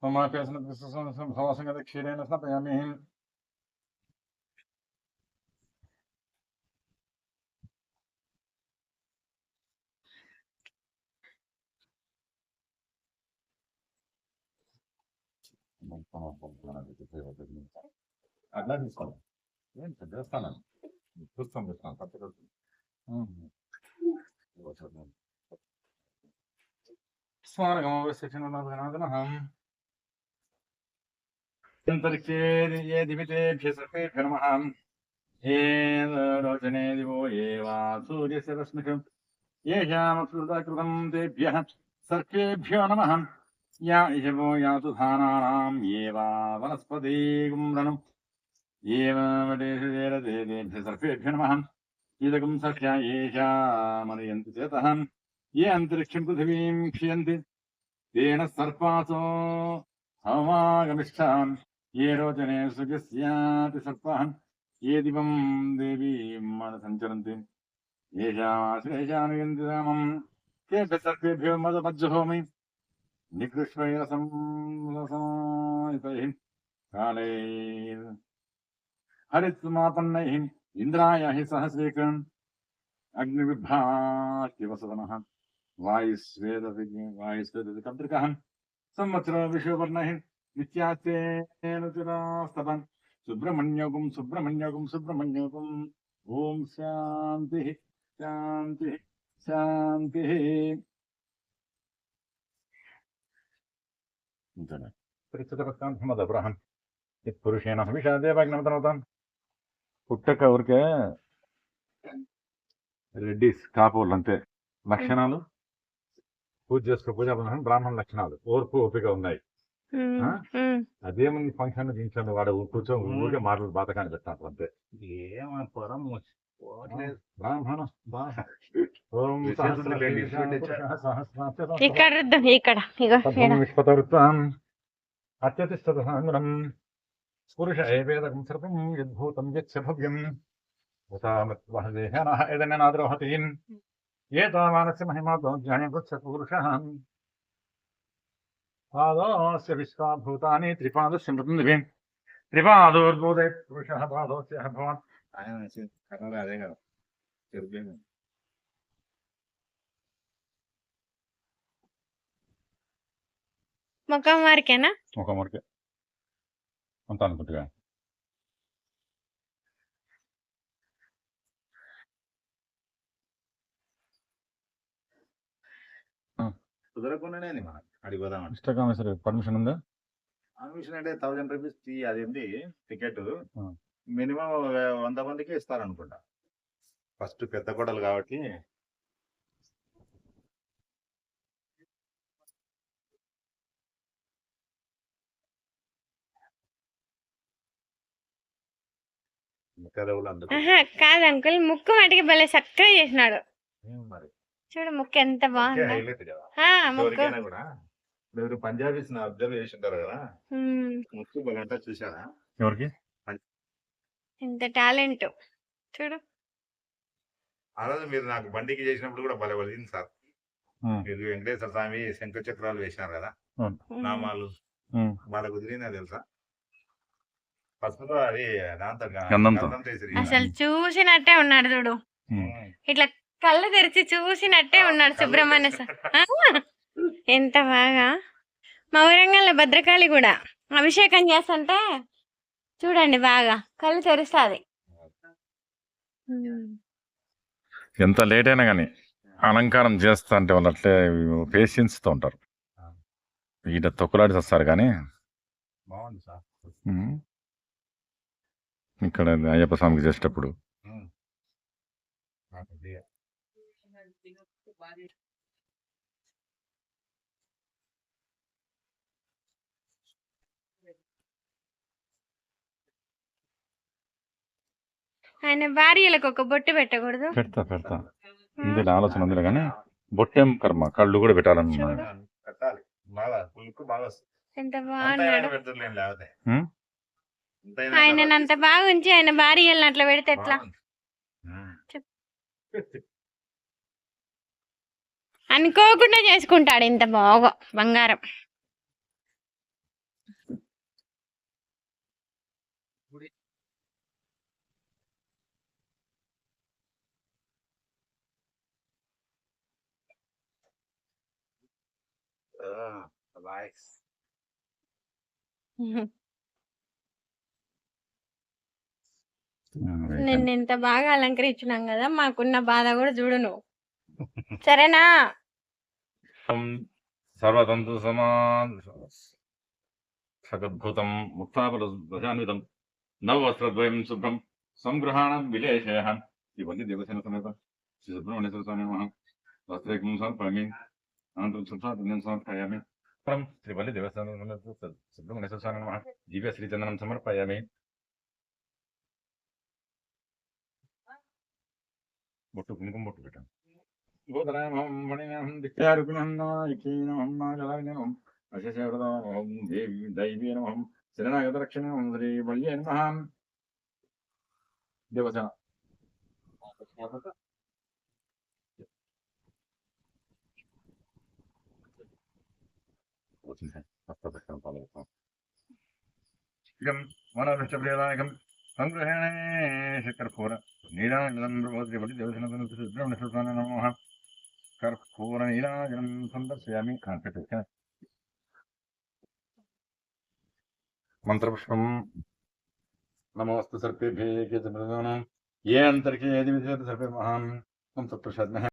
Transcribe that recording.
भवासंगत क्षीरेण स्नापयामि। అట్లా తీసుకోండి. ఏంటి చేస్తాను చూస్తాం తప్పదు. స్మారకమవశిష్టం अंतरिक्षे ये दिवितेभ्य सर्वेभ्यो नमः। ये रोचने दिवो ये वा सूर्यस्य रश्मिषु येषामकृतं तेभ्यः सर्वेभ्यो नमः। या इषवो यातु धानानां ये वा वनस्पतिगुम्रणं ये वटेषु सर्वेभ्यो नमः। इदकं सख्या येषामनयन्ति चेतः ये अन्तरिक्षं पृथिवीं क्षियन्ति तेन सर्पासो हवागमिष्ठान् ये रोचने सुजस्याति सर्पाः ये दिवं देवीं मनसञ्चरन्ति येषामाश्लेषानुयन्ति रामं तेभ्यः सर्वेभ्यो मदमज्जुहोमि निकृष्वैरसंसमायतैः कालैः हरित्समापन्नैः इन्द्राय हि सहस्रीकरन् अग्निविभ्राट्य वसवनः वायुस्वेदकर्तृकः संवत्सरो विश्ववर्णैः नित्यास्तेन सुब्रह्मण्योगुं ओम शांति शांति शांति। परिचितपस्कान्धमदब्रहन् यत्पुरुषेण हविषादेवाग्नमतनोतान् పుట్టక ఊరికే రెడ్డిస్ కాపోళ్ళు అంతే. లక్షణాలు పూజ చేసుకో పూజ బ్రాహ్మణ లక్షణాలు ఓర్పు ఓపిక ఉన్నాయి. అదేముంది ఫంక్షన్ దీంట్లో వాడు కూర్చో ఊరికే మాటలు బాధకాన్ని పెట్టాను అంతే. బ్రాహ్మణ అత్యతిష్టం పురుష ఏవేదకం సర్వం యద్భూతం యచ్చ భవ్యం ఏదన్యనాద్రోహతీన్ ఏ తావానస్య మహిమాతో జ్ఞానకృత్స పురుషః పాదోస్య విశ్వాభూతాని త్రిపాదస్య మృతందివం త్రిపాదోర్బోధే పురుషః పాదోస్య భవాన్. అదే కదా ముఖం వరకేనా? ముఖం వరకే అంత అనుకుంటుగా. కుదరకుండానే మనం అడిగిపోదాం. ఇన్స్టాగ్రామ్ సరే పర్మిషన్ ఉందా? పర్మిషన్ అంటే 1000 రూపీస్ అదేంటి టికెట్ మినిమం 100 మందికి ఇస్తారనుకుంటా. ఫస్ట్ పెద్ద కొడలు కాబట్టి కాదు అంకుల్, ముక్కు మటుకి భలే చక్కగా చేసినాడు. చూడు ముక్కు ఎంత బాగుంది. మీరు పంజాబీస్ అబ్జర్వ్ చేసింటారు కదా, ముక్కు బలంటా చూసారా? ఎవరికి ఎంత టాలెంట్ చూడు. ఆ రోజు మీరు నాకు బండికి చేసినప్పుడు కూడా భలే వలింది సార్. మీరు వెంకటేశ్వర స్వామి శంఖ చక్రాలు వేసినారు కదా, నామాలు బాగా కుదిరిందా తెలుసా? పసుపుతో అది అసలు చూసినట్టే ఉన్నాడు చూడు, ఇట్లా కళ్ళు తెరిచి చూసినట్టే ఉన్నాడు సుబ్రహ్మణ్య. ఎంత బాగా. మా ఊరంగంలో భద్రకాళి కూడా అభిషేకం చేస్తుంటే చూడండి బాగా కళ్ళు తెరుస్తుంది. ఎంత లేట్ అయినా కానీ అలంకారం చేస్తా అంటే వాళ్ళు అట్లే పేషెన్స్తో ఉంటారు. ఈట తొక్కులాడి వస్తారు కానీ బాగుంది సార్. ఇక్కడ అయ్యప్ప స్వామికి చేసేటప్పుడు ఆయన భార్యలకు ఒక బొట్టు పెట్టకూడదు? పెడతా ఇందులో ఆలోచన ఉంది కానీ బొట్టేం కర్మ, కళ్ళు కూడా పెట్టాలన్నా. ఎంత బాగున్నాడు ఆయన. అంత బాగా ఉంచి ఆయన భార్యలను అట్లా పెడితే ఎట్లా? అనుకోకుండా చేసుకుంటాడు ఇంత బాగా బంగారం. నిన్ను ఇంత బాగా అలంకరించినాం కదా, మాకున్న బాధ కూడా చూడు నువ్వు. సరేనా? సర్వతంతు సమాన్ సగద్భుతం ముక్తాబలజాన్వితం నవవస్త్రద్వయం శుభ్రం సంగృహాణం విలేశయ శ్రీవల్లి దేవసేన సమేత శ్రీ సుబ్రహ్మణ్యేశ్వర స్వామి నమః వస్త్రేకం సమర్పయామి అనంతరం సుప్రసాదం సమర్పయామి పరం శ్రీవల్లి దేవసేన సమేత సుబ్రహ్మణ్యేశ్వర స్వామి నమః దివ్య శ్రీచందనం సమర్పయామి బొట్టు కుంకుమ బొట్టు పెట్టాను గోదరామం మణినం దిక్యారుకుణం నాయకీనం నాగలావినం అశేషవరదామహం దేవి దైవీ నమః శరణాగతరక్షణం శ్రీ వల్యే నమః దేవసేన ఇదం మనోభిష్టప్రియదాయకం సంగ్రహేణే శకర్పూర నీరాజనం శ్రీ దేవసేన సుబ్రహ్మణ్యేశ్వర నమః కర్పూర నీరాజనం సందర్శయామి మంత్రపుష్పం నమోస్తు సర్పేభ్యో ఏ అంతరికే ఏది విద్యతే సర్పే మహాన్ తత్ప్రసాద్